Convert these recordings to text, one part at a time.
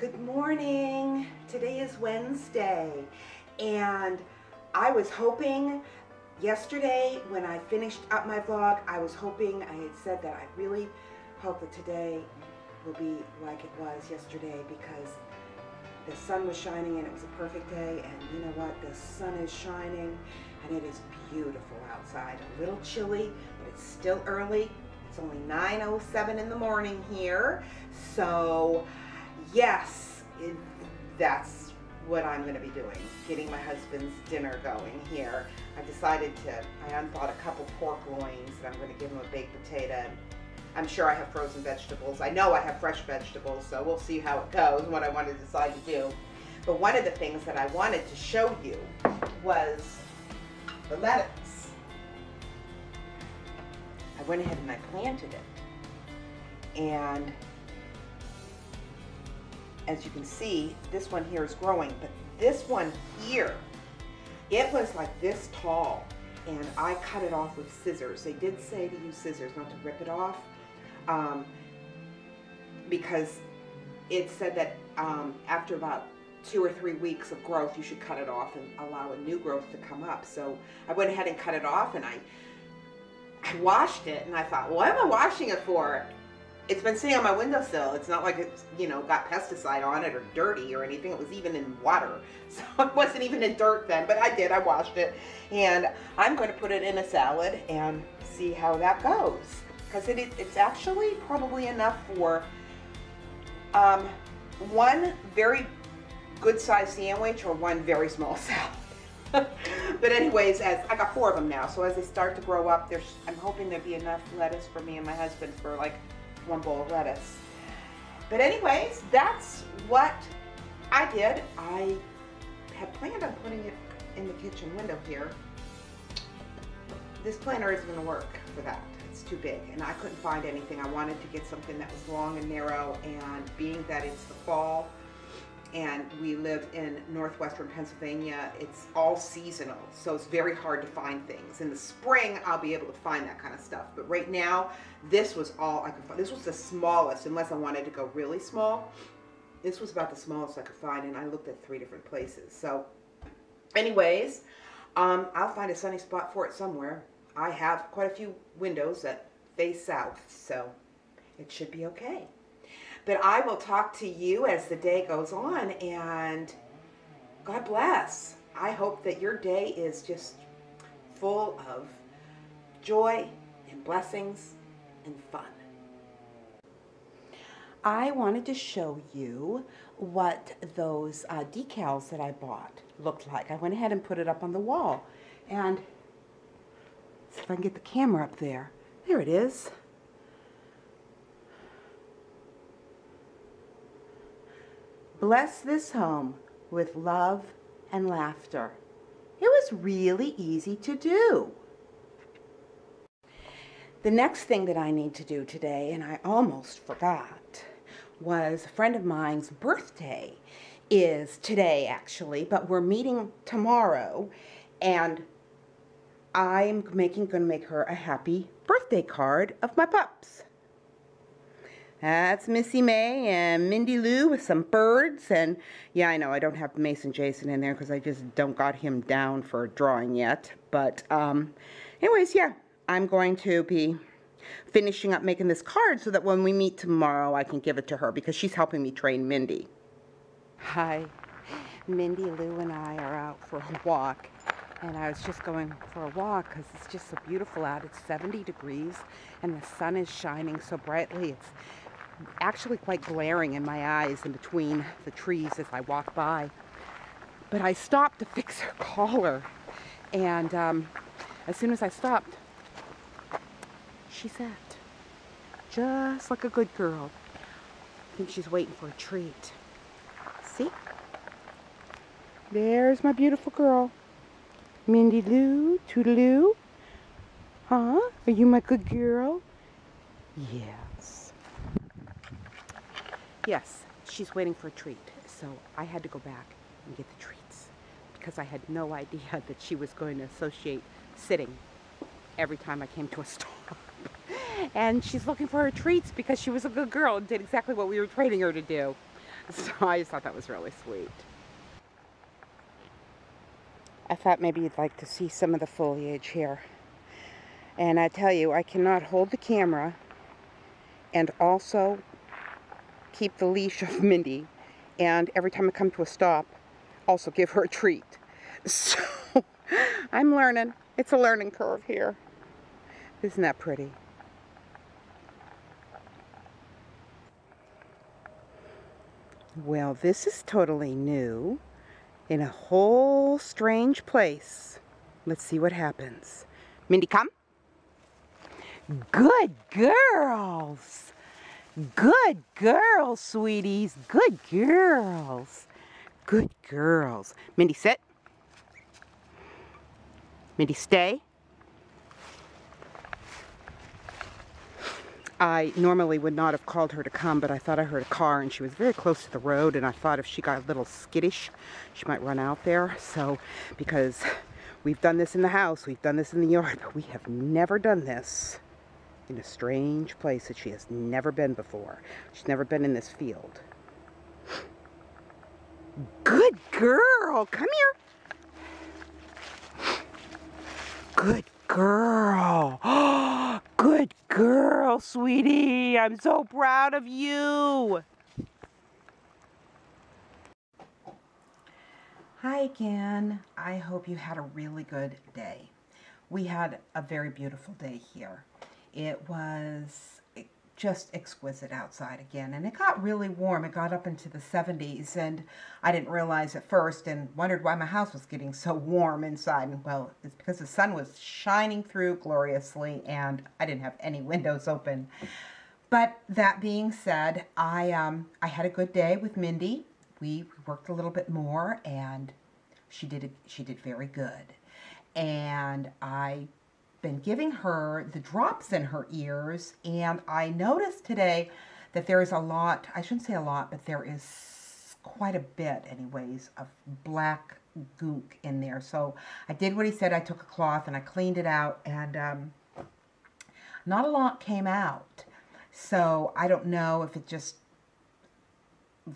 Good morning. Today is Wednesday, and I was hoping yesterday when I finished up my vlog, I had said that I really hope that today will be like it was yesterday because the sun was shining and it was a perfect day. And you know what? The sun is shining and it is beautiful outside. A little chilly, but it's still early. It's only 9:07 in the morning here. So yes, that's what I'm going to be doing, getting my husband's dinner going here. I unthawed a couple pork loins and I'm going to give him a baked potato. I'm sure I have frozen vegetables. I know I have fresh vegetables, so we'll see how it goes and what I want to decide to do. But one of the things that I wanted to show you was the lettuce. I went ahead and I planted it. And as you can see, this one here is growing, but this one here, it was like this tall, and I cut it off with scissors. They did say to use scissors, not to rip it off, because it said that after about 2 or 3 weeks of growth, you should cut it off and allow a new growth to come up. So I went ahead and cut it off, and I washed it, and I thought, what am I washing it for? It's been sitting on my windowsill. It's not like it's, you know, got pesticide on it or dirty or anything. It was even in water. So it wasn't even in dirt then, but I washed it. And I'm going to put it in a salad and see how that goes. Because it's actually probably enough for one very good sized sandwich or one very small salad. But anyways, as I got 4 of them now, so as they start to grow up, I'm hoping there'll be enough lettuce for me and my husband for like 1 bowl of lettuce. But anyways, that's what I did. I had planned on putting it in the kitchen window here. This planter isn't going to work for that. It's too big, and I couldn't find anything. I wanted to get something that was long and narrow, and being that it's the fall and we live in northwestern Pennsylvania, it's all seasonal, so it's very hard to find things. In the spring, I'll be able to find that kind of stuff, but right now, this was all I could find. This was the smallest, unless I wanted to go really small. This was about the smallest I could find, and I looked at 3 different places. So anyways, I'll find a sunny spot for it somewhere. I have quite a few windows that face south, so it should be okay. But I will talk to you as the day goes on, and God bless. I hope that your day is just full of joy and blessings and fun. I wanted to show you what those decals that I bought looked like. I went ahead and put it up on the wall, and see if I can get the camera up there. There it is. Bless this home with love and laughter. It was really easy to do. The next thing that I need to do today, and I almost forgot, was a friend of mine's birthday is today actually, but we're meeting tomorrow, and I'm going to make her a happy birthday card of my pups. That's Missy May and Mindy Lou with some birds, and yeah, I know I don't have Mason Jason in there because I just don't got him down for drawing yet, but anyways, yeah, I'm going to be finishing up making this card so that when we meet tomorrow I can give it to her because she's helping me train Mindy. Hi, Mindy, Lou, and I are out for a walk, and I was just going for a walk because it's just so beautiful out. It's 70 degrees and the sun is shining so brightly. It's actually quite glaring in my eyes in between the trees as I walk by. But I stopped to fix her collar, and as soon as I stopped, she sat just like a good girl. I think she's waiting for a treat. See? There's my beautiful girl. Mindy Lou, Toodaloo. Huh? Are you my good girl? Yes. Yes, she's waiting for a treat. So I had to go back and get the treats because I had no idea that she was going to associate sitting every time I came to a stop. And she's looking for her treats because she was a good girl and did exactly what we were training her to do. So I just thought that was really sweet. I thought maybe you'd like to see some of the foliage here. And I tell you, I cannot hold the camera and also keep the leash of Mindy. And every time I come to a stop, also give her a treat. So I'm learning. It's a learning curve here. Isn't that pretty? Well, this is totally new in a whole strange place. Let's see what happens. Mindy, come. Good girls. Good girls, sweeties. Good girls. Good girls. Mindy, sit. Mindy, stay. I normally would not have called her to come, but I thought I heard a car and she was very close to the road, and I thought if she got a little skittish, she might run out there. So, because we've done this in the house, we've done this in the yard, but we have never done this in a strange place that she has never been before. She's never been in this field. Good girl, come here. Good girl. Good girl, sweetie. I'm so proud of you. Hi again. I hope you had a really good day. We had a very beautiful day here. It was just exquisite outside again, and it got really warm. It got up into the 70s, and I didn't realize at first and wondered why my house was getting so warm inside. And well, it's because the sun was shining through gloriously and I didn't have any windows open. But that being said, I had a good day with Mindy. We worked a little bit more, and she did very good. And I been giving her the drops in her ears, and I noticed today that there is a lot, I shouldn't say a lot, but there is quite a bit anyways of black gook in there. So I did what he said. I took a cloth and I cleaned it out, and not a lot came out. So I don't know if it just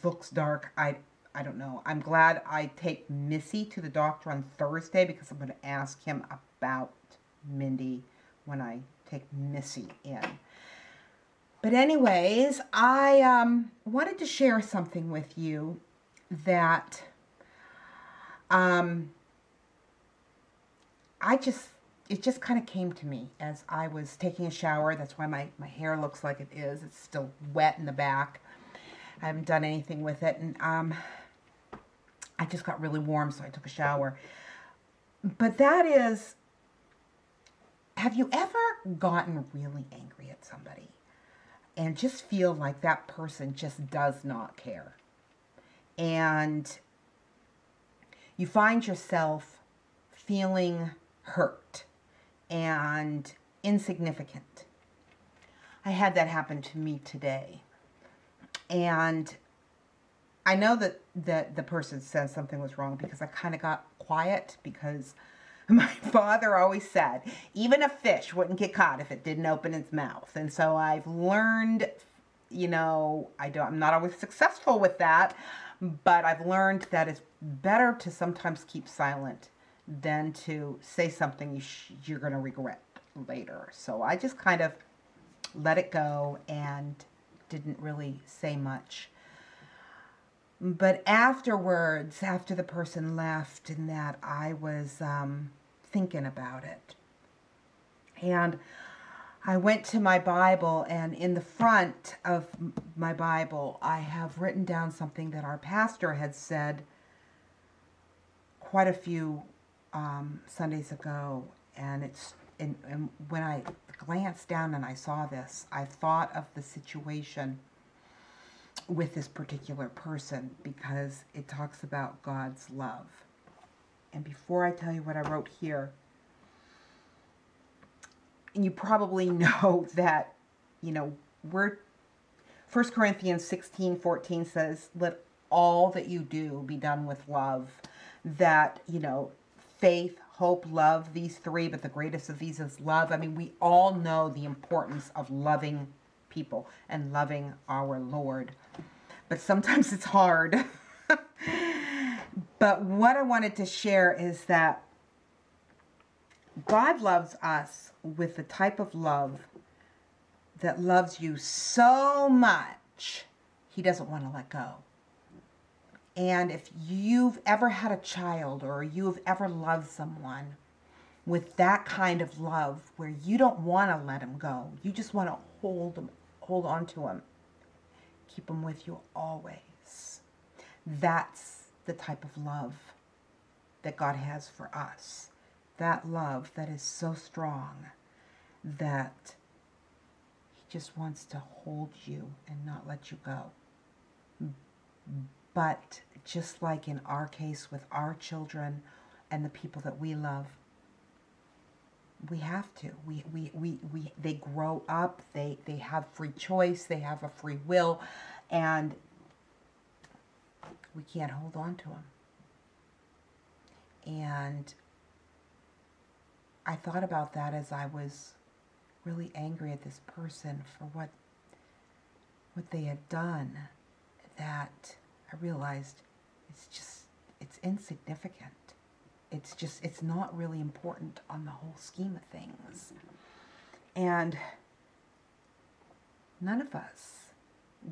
looks dark. I don't know. I'm glad I take Missy to the doctor on Thursday, because I'm going to ask him about Mindy when I take Missy in. But anyways, I wanted to share something with you that it just kind of came to me as I was taking a shower. That's why my hair looks like it is. It's still wet in the back. I haven't done anything with it, and I just got really warm, so I took a shower. But that is, have you ever gotten really angry at somebody and just feel like that person just does not care? And you find yourself feeling hurt and insignificant. I had that happen to me today. And I know that the person said something was wrong, because I kind of got quiet, because my father always said, even a fish wouldn't get caught if it didn't open its mouth. And so I've learned, you know, I'm not always successful with that, but I've learned that it's better to sometimes keep silent than to say something you're going to regret later. So I just kind of let it go and didn't really say much. But afterwards, after the person left and that, I was thinking about it. And I went to my Bible, and in the front of my Bible, I have written down something that our pastor had said quite a few Sundays ago. And when I glanced down and I saw this, I thought of the situation with this particular person, because it talks about God's love. And before I tell you what I wrote here, you probably know that, you know, 1 Corinthians 16:14 says, let all that you do be done with love. That, you know, faith, hope, love, these three, but the greatest of these is love. I mean, we all know the importance of loving people and loving our Lord. but sometimes it's hard. But what I wanted to share is that God loves us with the type of love that loves you so much, he doesn't want to let go. And if you've ever had a child or you've ever loved someone with that kind of love where you don't want to let him go, you just want to hold on to him, keep him with you always. That's the type of love that God has for us. That love that is so strong that he just wants to hold you and not let you go. But just like in our case with our children and the people that we love, we have to. They grow up, they have free choice, they have a free will, and we can't hold on to them. And I thought about that as I was really angry at this person for what they had done, that I realized it's insignificant. It's not really important on the whole scheme of things. And none of us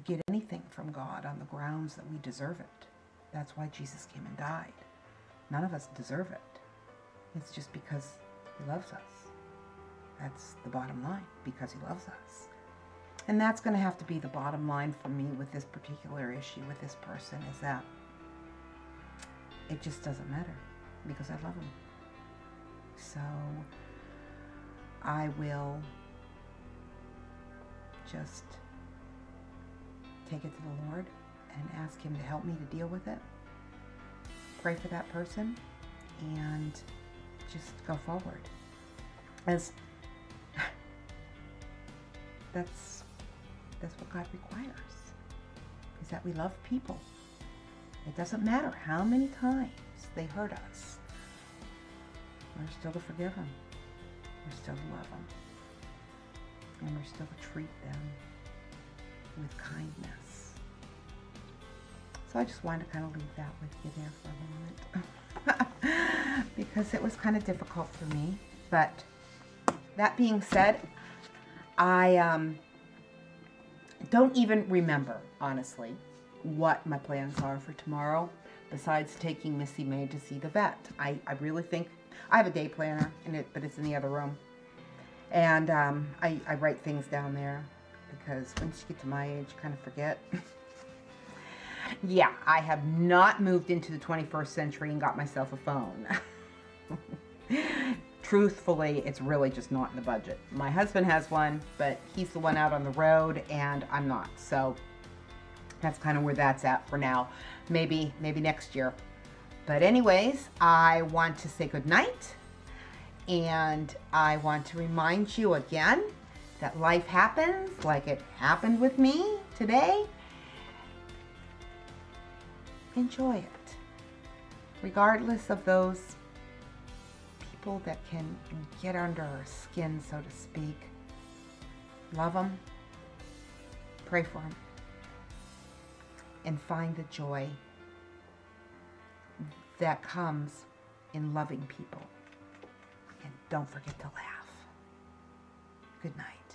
get anything from God on the grounds that we deserve it. That's why Jesus came and died. None of us deserve it. It's just because he loves us. That's the bottom line, because he loves us. And that's going to have to be the bottom line for me with this particular issue with this person, is that it just doesn't matter because I love him. So I will just take it to the Lord and ask him to help me to deal with it. Pray for that person and just go forward. As that's what God requires, is that we love people. It doesn't matter how many times they hurt us. We're still to forgive them. We're still to love them. And we're still to treat them with kindness. So I just wanted to kind of leave that with you there for a moment. Because it was kind of difficult for me. But that being said, I don't even remember, honestly, what my plans are for tomorrow, besides taking Missy May to see the vet. I really think, I have a day planner, but it's in the other room. And I write things down there, because once you get to my age, you kind of forget. Yeah, I have not moved into the 21st century and got myself a phone. Truthfully, it's really just not in the budget. My husband has one, but he's the one out on the road, and I'm not. So that's kind of where that's at for now. Maybe next year. But anyways, I want to say good night, and I want to remind you again that life happens like it happened with me today. Enjoy it, regardless of those people that can get under our skin, so to speak. Love them, pray for them, and find the joy that comes in loving people. And don't forget to laugh. Good night.